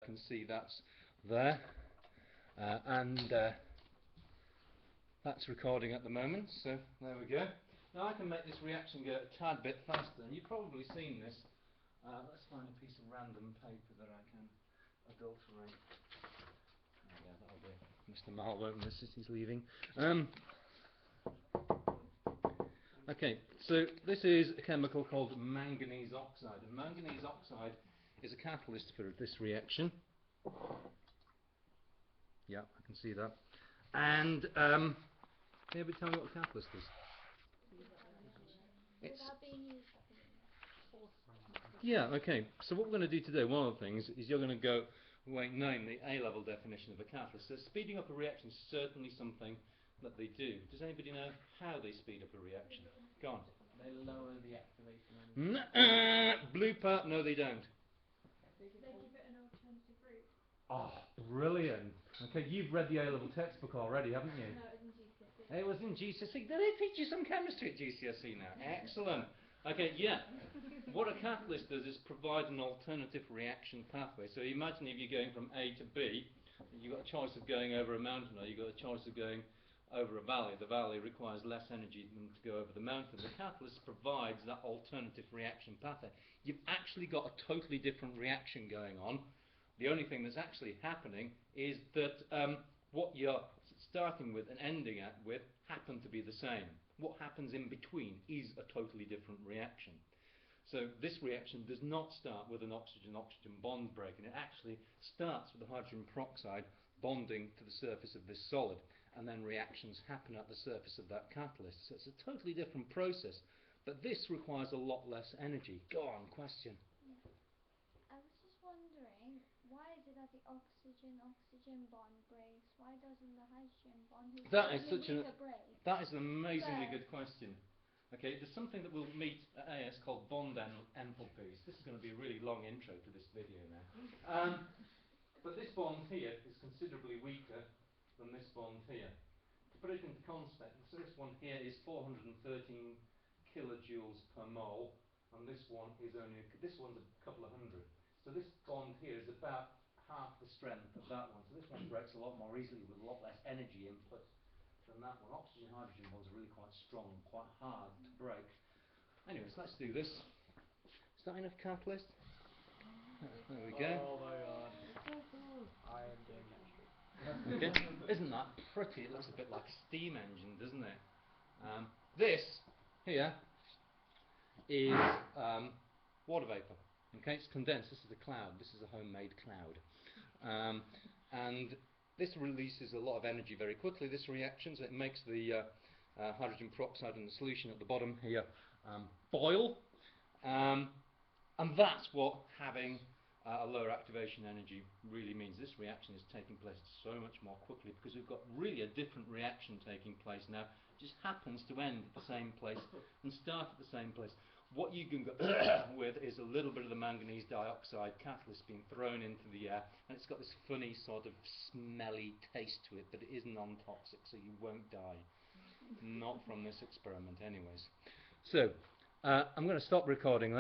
can see that's there, and that's recording at the moment, so there we go. Now I can make this reaction go a tad bit faster, and you've probably seen this. Let's find a piece of random paper that I can adulterate. Oh yeah, that'll do. Mr. Marl won't miss it, he's leaving. Okay, so this is a chemical called manganese oxide, and manganese oxide is a catalyst for this reaction. Yeah, I can see that. And maybe tell me what a catalyst is. Yeah, okay. So what we're going to do today, one of the things, is you're going to go knowing the A-level definition of a catalyst. So speeding up a reaction is certainly something that they do. Does anybody know how they speed up a reaction? Go on. They lower the activation energy. Blue part, no they don't. They give it an alternative route. Oh, brilliant. Okay, you've read the A-level textbook already, haven't you? No, it was in GCSE. It was in GCSE. Did they teach you some chemistry at GCSE now? Excellent. Okay, yeah. What a catalyst does is provide an alternative reaction pathway. So imagine if you're going from A to B, you've got a choice of going over a mountain, or you've got a choice of going over a valley. The valley requires less energy than to go over the mountain. The catalyst provides that alternative reaction pathway. You've actually got a totally different reaction going on. The only thing that's actually happening is that what you're starting with and ending with happen to be the same. What happens in between is a totally different reaction. So this reaction does not start with an oxygen-oxygen bond breaking. It actually starts with the hydrogen peroxide bonding to the surface of this solid, and then reactions happen at the surface of that catalyst. So it's a totally different process, but this requires a lot less energy. Go on, question. I was just wondering, why is it that the oxygen-oxygen bond breaks? Why doesn't the hydrogen bond break? That is an amazingly good question. Okay, there's something that we'll meet at AS called bond enthalpies. This is going to be a really long intro to this video now. But this bond here is considerably weaker than this bond here. To put it into context, so this one here is 413 kilojoules per mole, and this one is this one's a couple of hundred. So this bond here is about half the strength of that one. So this one breaks a lot more easily with a lot less energy input than that one. Oxygen-hydrogen bonds are really quite strong, quite hard to break. Anyways, let's do this. Is that enough catalyst? There we go. Oh my god. I am doing chemistry. Okay. Isn't that pretty? It looks a bit like a steam engine, doesn't it? This here is water vapour. Okay, it's condensed. This is a cloud. This is a homemade cloud. And this releases a lot of energy very quickly, this reaction, so it makes the hydrogen peroxide in the solution at the bottom here boil. And that's what having a lower activation energy really means. This reaction is taking place so much more quickly because we've got really a different reaction taking place now. It just happens to end at the same place and start at the same place. What you can go with is a little bit of the manganese dioxide catalyst being thrown into the air, and it's got this funny sort of smelly taste to it, but it is non-toxic, so you won't die. Not from this experiment anyways. So, I'm going to stop recording that.